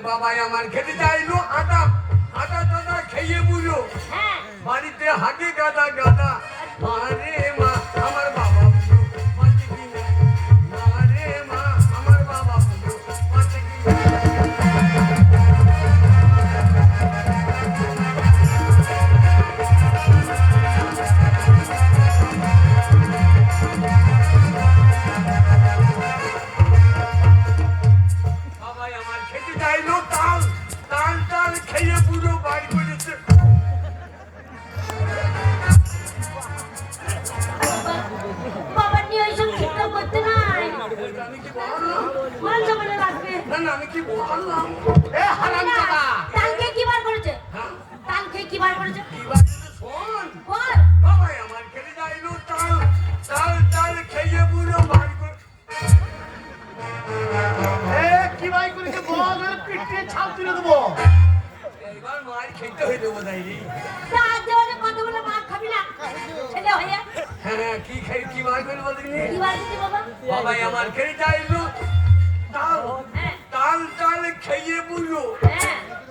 বাবাই আমার খেতে চাইলো আটা আটা দাদা খেয়ে বুঝো বাড়িতে হাঁকে গাদা গাদা আরে মা আমার বাবা বুঝো বাঁচে কিনা আরে মা আমার বাবা বুঝো বাঁচে কিনা আমি কি বললাম এ হারামজাদা কালকে কি বার করেছে কালকে কি বার করেছে কি বার শোন বল বাবাই আমার খেতে যাইলো তাল তাল তাল খেয়ে বুড়ো বার করে এ কি ভাই করেছে বল আর পিঠে ছাল তুলে দেবো এইবার মার খেতে হইলো বোধহয় রাত দেওয়ালে কত বলে মার খাবি না ছেলে হইয়া হ্যাঁ কি খাই কি বার করে বলতে কি বার করতে বাবা বাবাই আমার খেতে যাইলো তাল তাল তাল খেয়ে বুঝো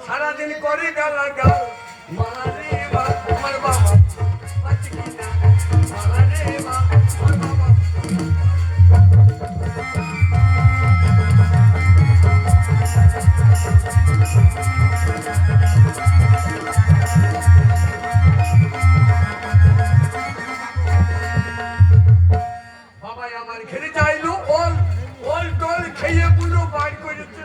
সারাদিন করে গালা গাও মারে মা আমার বাবা বাচ্চা কিনা মারে মা আমার বাবা বাবাই আমার খেতে চাইলো ওল ওল টোল খেয়ে বুঝো বার করেছে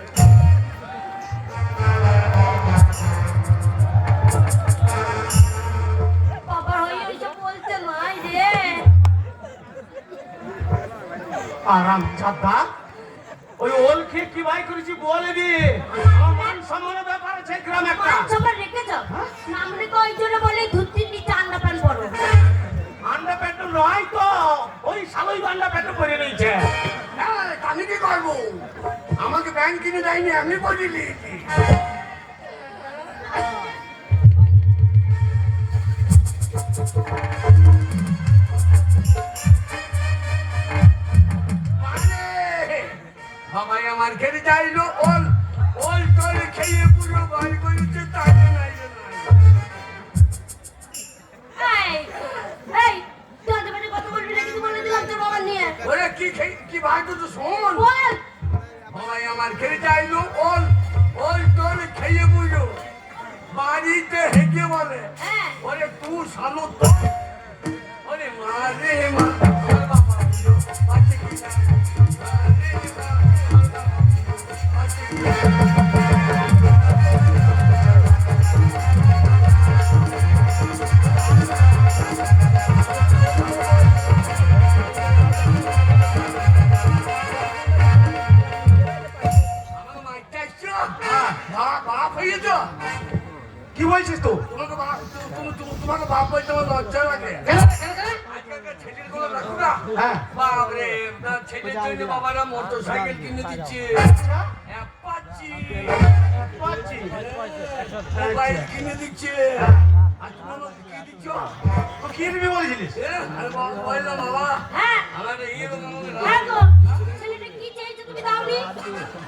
আরাম জাদা ওই ওল খেয়ে কি ভাই করেছি বলে দি আমার মান সম্মানের ব্যাপার আছে গ্রাম একটা মান সম্মান রেখেছো সামনে তো ওই জন্য বলে ধুতির নিচে আন্ডা প্যান্ট পরো আন্ডা প্যান্ট নয় তো ওই শালই আন্ডা প্যান্ট পরে নিয়েছে আমি কি করবো আমাকে ব্যাংক কিনে দেয়নি আমি বলে দিয়েছি বাবাই আমার খেতে চাইলো ওল ওল টোল খেয়ে পুরো বার করেছে তাই নাই এই তুই আজ মানে কত বলবি না কিছু বলে দিলাম তোর বাবা নিয়ে ওরে কি কি বার করছো শোন বল বাবাই আমার খেতে চাইলো ওল ওল টোল খেয়ে বুঝো বাড়িতে হেঁকে বলে ওরে তুই শালো তো ওরে মারে মা আমার বাবা বুঝো বাচ্চা কিনা মারে মা আমার বাবা বুঝো বাচ্চা কিনা কি বলছিস তো তোমাকে বাপ বলতে আমার লজ্জা লাগে আজকালকার ছেলের কোনো রাখো না বাপরে ছেলের জন্য বাবারা মোটর সাইকেল কিনে দিচ্ছে অ্যাপাচি মোবাইল কিনে দিচ্ছে আর তোমার কি দিচ্ছ তো কি নিবি বলেছিলিস আরে বললাম বাবা হ্যাঁ আমার ইয়ে ছেলেটা কি চাইছো তুমি দাওনি